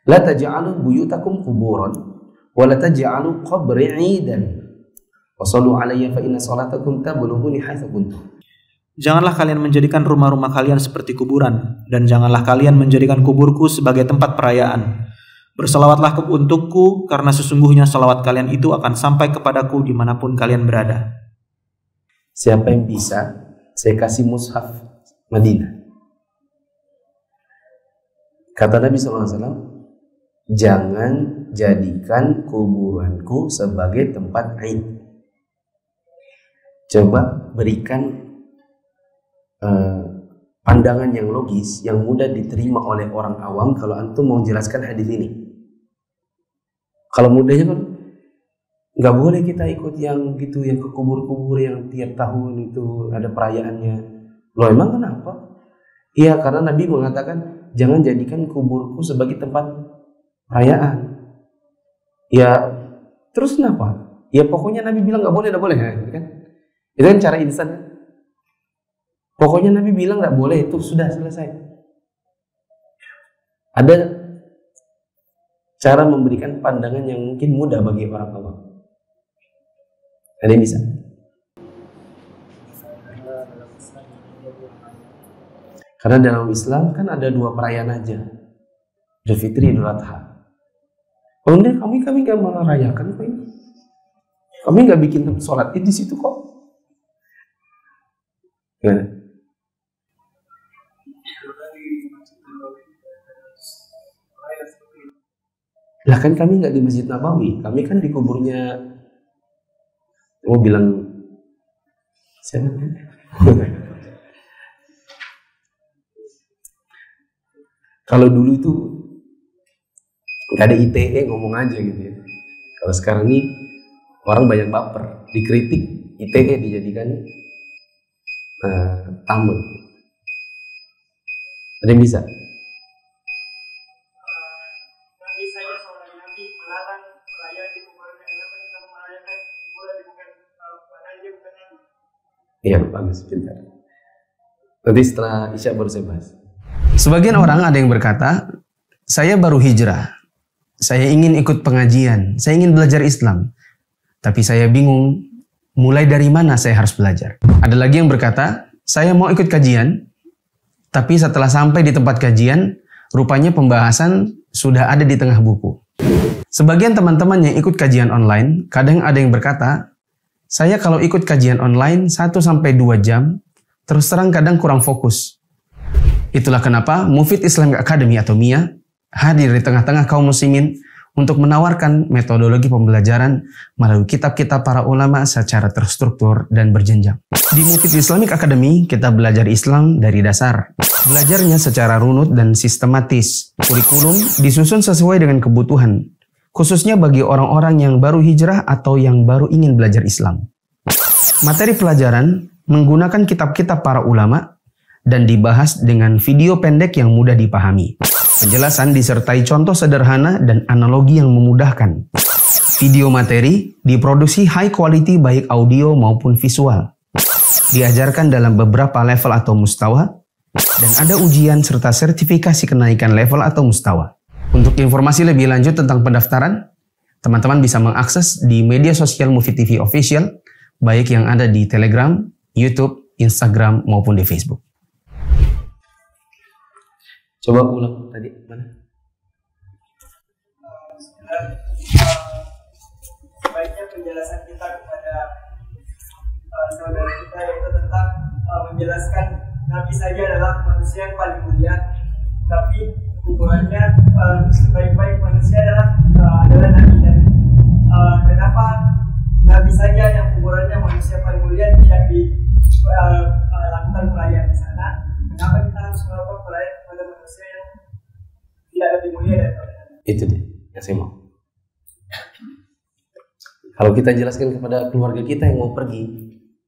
La taj'alu buyutakum kuburan wa la taj'alu qabri 'idan wa sallu 'alayya fa inna salatakum tablughuni haitsu kuntum. janganlah kalian menjadikan rumah-rumah kalian seperti kuburan dan janganlah kalian menjadikan kuburku sebagai tempat perayaan. Bersalawatlah untukku karena sesungguhnya salawat kalian itu akan sampai kepadaku dimanapun kalian berada. Siapa yang bisa, saya kasih mushaf Madinah. Kata Nabi SAW, jangan jadikan kuburanku sebagai tempat Id. Coba berikan pandangan yang logis, yang mudah diterima oleh orang awam kalau antum mau jelaskan hadis ini. Kalau mudahnya kan nggak boleh kita ikut yang gitu, yang ke kubur-kubur yang tiap tahun itu ada perayaannya. Loh emang kenapa? Iya karena Nabi mengatakan jangan jadikan kuburku sebagai tempat perayaan. Ya terus kenapa? Ya pokoknya Nabi bilang nggak boleh kan? Itu kan cara instan. Pokoknya Nabi bilang nggak boleh, itu sudah selesai. Ada cara memberikan pandangan yang mungkin mudah bagi orang awam. Ada yang bisa? Karena dalam Islam kan ada 2 perayaan aja, Idul Fitri, Idul Adha. Kemudian kami nggak merayakan kok ini. Kami nggak bikin sholat Id di situ kok. Gimana? Lah kan kami nggak di Masjid Nabawi, kami kan di kuburnya. Mau bilang siapa? Kalau dulu itu nggak ada ITE, ngomong aja gitu ya. Kalau sekarang ini orang banyak baper, dikritik, ITE dijadikan tamu. Ada yang bisa? Nabi saja seorang nabi melarang perayaan di kuburannya. Kenapa kita merayakan kuburan bukan padahal dia bukan nabi? Iya, bagus, pintar. Nanti setelah Isya baru saya bahas. Sebagian orang ada yang berkata, saya baru hijrah, saya ingin ikut pengajian, saya ingin belajar Islam, tapi saya bingung mulai dari mana saya harus belajar. Ada lagi yang berkata, saya mau ikut kajian, tapi setelah sampai di tempat kajian, rupanya pembahasan sudah ada di tengah buku. Sebagian teman-teman yang ikut kajian online, kadang ada yang berkata, saya kalau ikut kajian online 1-2 jam, terus terang kadang kurang fokus. Itulah kenapa Mufid Islamic Academy atau MIA hadir di tengah-tengah kaum muslimin untuk menawarkan metodologi pembelajaran melalui kitab-kitab para ulama secara terstruktur dan berjenjang. Di Mufid Islamic Academy, kita belajar Islam dari dasar. Belajarnya secara runut dan sistematis. Kurikulum disusun sesuai dengan kebutuhan, khususnya bagi orang-orang yang baru hijrah atau yang baru ingin belajar Islam. Materi pelajaran menggunakan kitab-kitab para ulama dan dibahas dengan video pendek yang mudah dipahami. Penjelasan disertai contoh sederhana dan analogi yang memudahkan. Video materi diproduksi high quality baik audio maupun visual. Diajarkan dalam beberapa level atau mustawa, dan ada ujian serta sertifikasi kenaikan level atau mustawa. Untuk informasi lebih lanjut tentang pendaftaran, teman-teman bisa mengakses di media sosial Mufid TV Official, baik yang ada di Telegram, YouTube, Instagram, maupun di Facebook. Coba ulang tadi mana? Sebaiknya penjelasan kita kepada saudara kita yaitu tentang menjelaskan Nabi saja adalah manusia yang paling mulia, tapi ukurannya sebaik-baik manusia adalah Nabi. Dan kenapa Nabi saja yang ukurannya manusia paling mulia tidak dilakukan perayaan di sana? Kenapa kita harus melakukan perayaan kepada manusia yang tidak lebih mulia daripada Nabi? Itu dia yang saya mau. Kalau kita jelaskan kepada keluarga kita yang mau pergi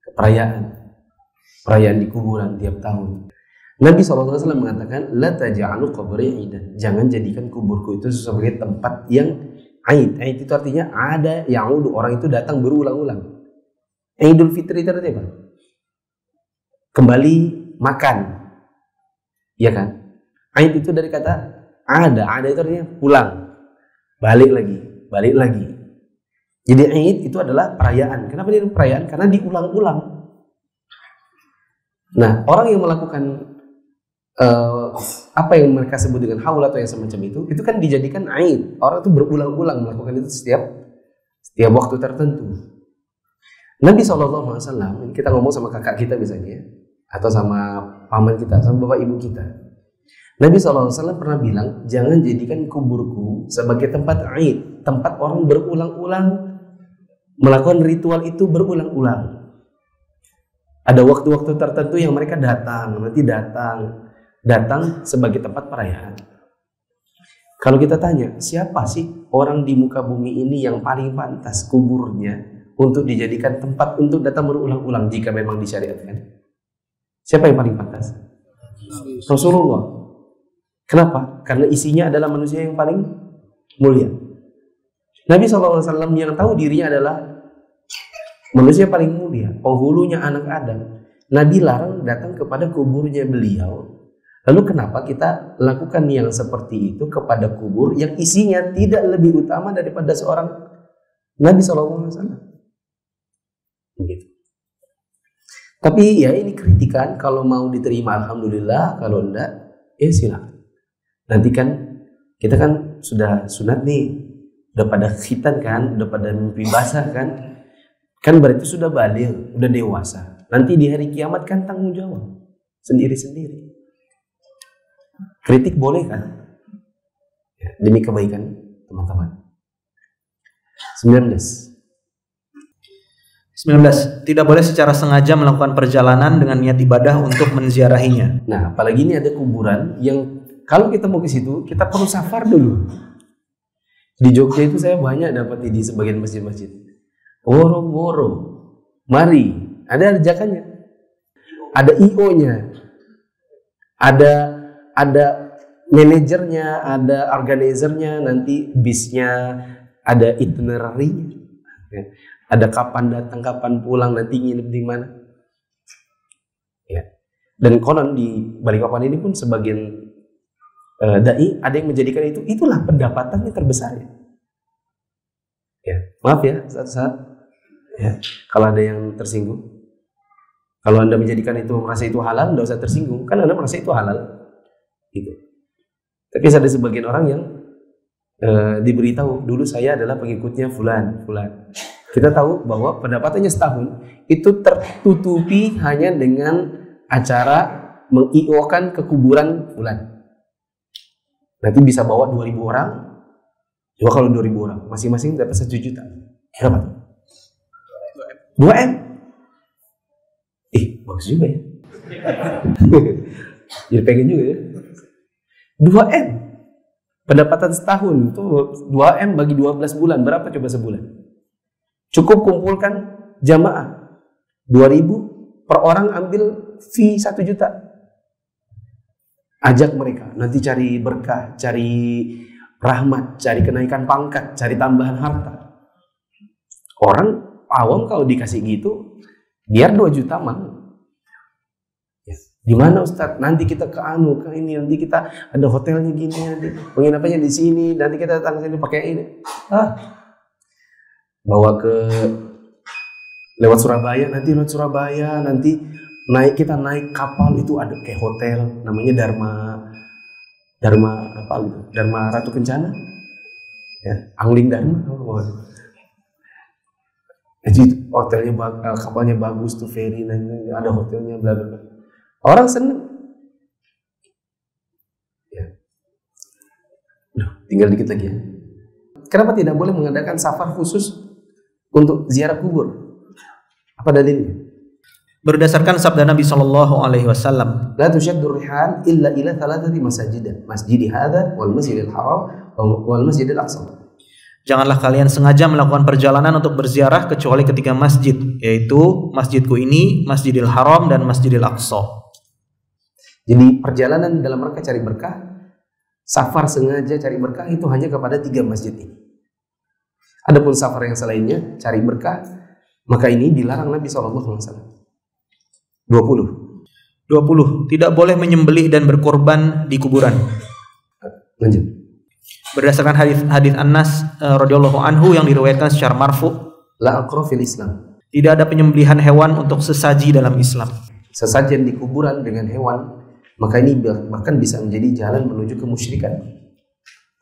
ke perayaan di kuburan tiap tahun, Nabi SAW mengatakan, la taj'alu qabri idan, jangan jadikan kuburku itu sebagai tempat yang aid. Aid itu artinya ada yang orang itu datang berulang-ulang. Idul Fitri itu artinya apa? Kembali makan. Iya kan? Aid itu dari kata ada itu artinya pulang, balik lagi. Jadi Aid itu adalah perayaan. Kenapa dia perayaan? Karena diulang-ulang. Nah, orang yang melakukan apa yang mereka sebut dengan haul atau yang semacam itu kan dijadikan Aid. Orang itu berulang-ulang melakukan itu setiap waktu tertentu. Nabi SAW, kita ngomong sama kakak kita misalnya, atau sama paman kita, sama bapak ibu kita. Nabi SAW pernah bilang, jangan jadikan kuburku sebagai tempat Aid, tempat orang berulang-ulang melakukan ritual itu berulang-ulang. Ada waktu-waktu tertentu yang mereka datang sebagai tempat perayaan. Kalau kita tanya, siapa sih orang di muka bumi ini yang paling pantas kuburnya untuk dijadikan tempat untuk datang berulang-ulang jika memang disyariatkan? Siapa yang paling pantas? Rasulullah. Kenapa? Karena isinya adalah manusia yang paling mulia. Nabi SAW yang tahu dirinya adalah manusia paling mulia, penghulunya anak Adam. Nabi larang datang kepada kuburnya beliau. Lalu kenapa kita lakukan yang seperti itu kepada kubur yang isinya tidak lebih utama daripada seorang Nabi SAW? Tapi ya ini kritikan, kalau mau diterima alhamdulillah, kalau enggak ya silakan. Nanti kan kita kan sudah sunat nih, udah pada khitan kan, udah pada mimpi basah kan berarti sudah baligh, udah dewasa. Nanti di hari kiamat kan tanggung jawab sendiri-sendiri. Kritik boleh kan? Ya, demi kebaikan teman-teman. 19. Tidak boleh secara sengaja melakukan perjalanan dengan niat ibadah untuk menziarahinya. Nah, apalagi ini ada kuburan yang kalau kita mau ke situ, kita perlu safar dulu. Di Jogja itu saya banyak dapat di sebagian masjid-masjid. Woro-woro, mari, ada ajakannya, ada IO-nya, ada manajernya, ada organizernya, nanti bisnya, ada itinerary-nya. Ada kapan datang, kapan pulang, nanti nginep di mana. Ya. Dan konon di Balikpapan ini pun sebagian dai ada yang menjadikan itulah pendapatannya terbesar. Ya, maaf ya, saat ya, kalau ada yang tersinggung. Kalau Anda menjadikan itu, merasa itu halal, tidak usah tersinggung, kan Anda merasa itu halal. Gitu. Tapi ada sebagian orang yang diberitahu, dulu saya adalah pengikutnya fulan. Kita tahu bahwa pendapatannya setahun itu tertutupi hanya dengan acara meng-IO-kan ke kuburan fulan. Nanti bisa bawa 2.000 orang. Coba kalau 2.000 orang, masing-masing dapat 1 juta. Berapa tuh? 2M. Bagus juga ya. Jadi pengen juga ya. 2M. Pendapatan setahun itu 2M bagi 12 bulan. Berapa coba sebulan? Cukup kumpulkan jamaah 2.000 per orang, ambil fee 1 juta. Ajak mereka, nanti cari berkah, cari rahmat, cari kenaikan pangkat, cari tambahan harta. Orang awam kalau dikasih gitu, biar 2 juta mah. Ya. Gimana Ustadz? Nanti kita ke ini, nanti kita ada hotelnya gini, nanti penginapannya di sini, nanti kita datang sini pakai ini. Bawa lewat Surabaya, nanti kita naik kapal itu ada kayak hotel namanya Dharma Ratu Kencana ya, Angling Dharma. Jadi hotelnya kapalnya bagus tuh, ferry, ada hotelnya, bla bla bla. Orang seneng ya. Tinggal dikit lagi ya. Kenapa tidak boleh mengadakan safar khusus untuk ziarah kubur? Apa dalilnya? Berdasarkan sabda Nabi SAW, La tushaddur rihal illa ila thalathati masajid. Masjidi hadza wal masjidil haram wal masjidil aqsa. Janganlah kalian sengaja melakukan perjalanan untuk berziarah kecuali ketiga masjid, yaitu masjidku ini, Masjidil Haram, dan Masjidil Aqsa. Jadi perjalanan dalam rangka cari berkah, safar sengaja cari berkah itu hanya kepada 3 masjid ini. Adapun safar yang selainnya cari berkah, maka ini dilarang Nabi SAW. 20. Tidak boleh menyembelih dan berkorban di kuburan. Lanjut. Berdasarkan hadis Anas radhiyallahu anhu yang diriwayatkan secara marfu, La aqra fil Islam. Tidak ada penyembelihan hewan untuk sesaji dalam Islam. Sesajen di kuburan dengan hewan, maka ini bahkan bisa menjadi jalan menuju kemusyrikan.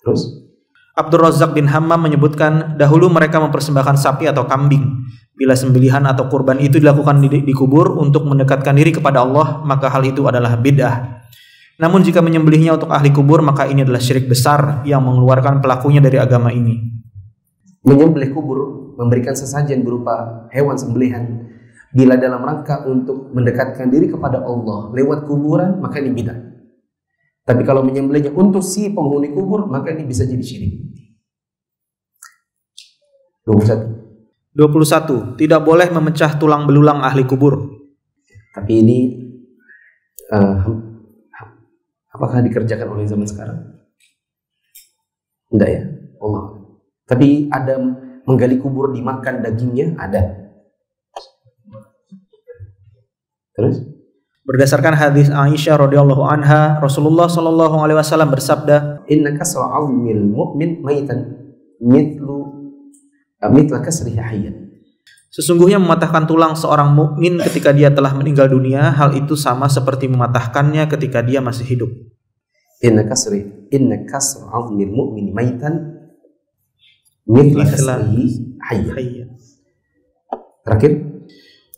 Terus Abdul Razak bin Hammam menyebutkan, dahulu mereka mempersembahkan sapi atau kambing. Bila sembelihan atau kurban itu dilakukan di kubur untuk mendekatkan diri kepada Allah, maka hal itu adalah bid'ah. Namun jika menyembelihnya untuk ahli kubur, maka ini adalah syirik besar yang mengeluarkan pelakunya dari agama ini. Menyembelih kubur, memberikan sesajen berupa hewan sembelihan, bila dalam rangka untuk mendekatkan diri kepada Allah lewat kuburan, maka ini bid'ah. Tapi kalau menyembelihnya untuk si penghuni kubur, maka ini bisa jadi syirik. 21. Tidak boleh memecah tulang belulang ahli kubur. Tapi ini apakah dikerjakan oleh zaman sekarang? Tidak ya, Allah. Tapi ada menggali kubur, dimakan dagingnya, ada. Terus? Berdasarkan hadis Aisyah radhiyallahu anha, Rasulullah sallallahu alaihi wasallam bersabda, Inna kasra 'azmil mu'min maitan mithla kasrihi hayyan. Sesungguhnya mematahkan tulang seorang mukmin ketika dia telah meninggal dunia, hal itu sama seperti mematahkannya ketika dia masih hidup. Inna kasra azmil mu'min maitan mithla kasrihi hayyan. Terakhir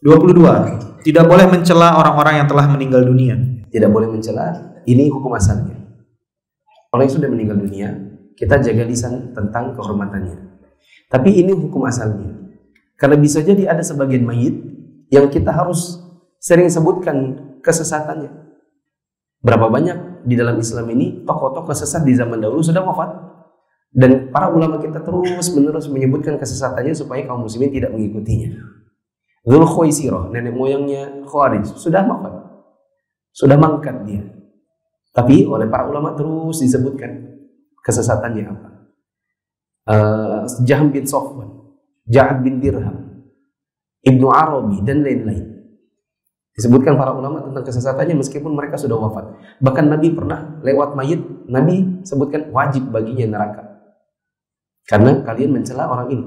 22. Tidak boleh mencela orang-orang yang telah meninggal dunia. Tidak boleh mencela, ini hukum asalnya. Orang yang sudah meninggal dunia, kita jaga lisan tentang kehormatannya. Tapi ini hukum asalnya. Karena bisa jadi ada sebagian mayit yang kita harus sering sebutkan kesesatannya. Berapa banyak di dalam Islam ini tokoh-tokoh sesat di zaman dahulu sudah wafat, dan para ulama kita terus menerus menyebutkan kesesatannya supaya kaum muslimin tidak mengikutinya. Dzul Khuwaisirah, nenek moyangnya Khawarij, sudah wafat, sudah mangkat dia. Tapi oleh para ulama terus disebutkan kesesatannya apa. Jahm bin Safwan, Ja'ad bin Dirham, Ibnu Arabi, dan lain-lain. Disebutkan para ulama tentang kesesatannya meskipun mereka sudah wafat. Bahkan Nabi pernah lewat mayit, Nabi sebutkan wajib baginya neraka karena kalian mencela orang ini.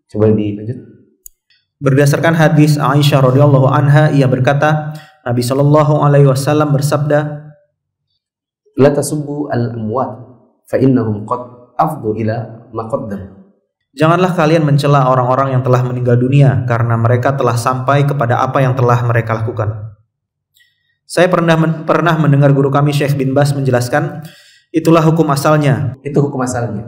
Coba dilanjut. Berdasarkan hadis Aisyah radhiyallahu anha, ia berkata, Nabi Shallallahu alaihi wasallam bersabda, La tasubbu al-amwat fa innahum qad afdu ila ma qaddam. Janganlah kalian mencela orang-orang yang telah meninggal dunia karena mereka telah sampai kepada apa yang telah mereka lakukan. Saya pernah mendengar guru kami Syekh bin Bas menjelaskan, itulah hukum asalnya. Itu hukum asalnya.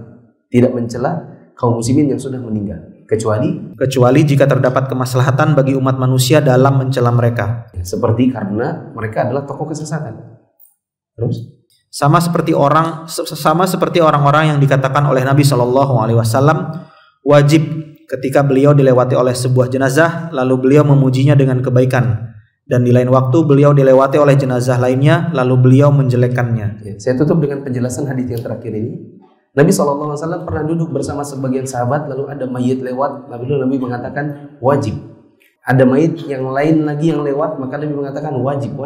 Tidak mencela kaum muslimin yang sudah meninggal, kecuali jika terdapat kemaslahatan bagi umat manusia dalam mencela mereka. Seperti karena mereka adalah tokoh kesesatan. Terus sama seperti orang-orang yang dikatakan oleh Nabi Shallallahu alaihi wasallam wajib ketika beliau dilewati oleh sebuah jenazah lalu beliau memujinya dengan kebaikan, dan di lain waktu beliau dilewati oleh jenazah lainnya lalu beliau menjelekkannya. Ya, saya tutup dengan penjelasan hadis yang terakhir ini. Nabi SAW pernah duduk bersama sebagian sahabat, lalu ada mayit lewat, lalu Nabi mengatakan wajib. Ada mayit yang lain lagi yang lewat, maka Nabi mengatakan wajib.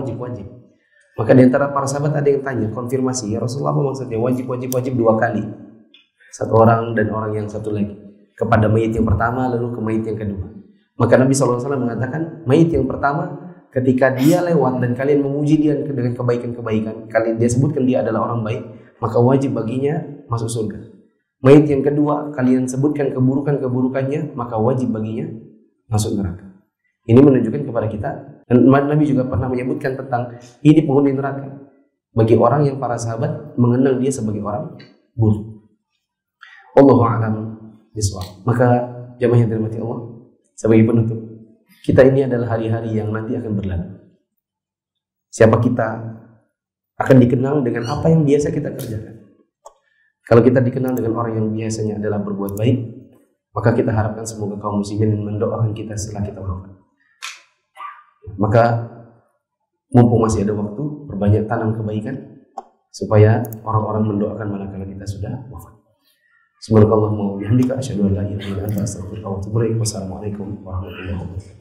Maka di antara para sahabat ada yang tanya, konfirmasi, ya Rasulullah, apa maksudnya wajib 2 kali? Satu orang dan orang yang satu lagi. Kepada mayit yang pertama lalu ke mayit yang kedua. Maka Nabi SAW mengatakan, mayit yang pertama ketika dia lewat dan kalian memuji dia dengan kebaikan-kebaikan, kalian dia sebutkan dia adalah orang baik, maka wajib baginya masuk surga. Mayit yang kedua kalian sebutkan keburukannya, maka wajib baginya masuk neraka. Ini menunjukkan kepada kita, dan Nabi juga pernah menyebutkan tentang ini penghuni neraka bagi orang yang para sahabat mengenang dia sebagai orang buruk. Allahu a'lam bishawab. Maka jamaah yang dirahmati Allah, sebagai penutup, kita ini adalah hari-hari yang nanti akan berlalu. Siapa kita akan dikenal dengan apa yang biasa kita kerjakan. Kalau kita dikenal dengan orang yang biasanya adalah berbuat baik, maka kita harapkan semoga kaum muslimin mendoakan kita setelah kita wafat. Maka mumpung masih ada waktu, perbanyak tanam kebaikan supaya orang-orang mendoakan manakala kita sudah wafat. Subhanakallahumma wa bihamdika asyhadu an la ilaha illa anta astaghfiruka wa atubu ilaik. Wassalamualaikum warahmatullahi wabarakatuh.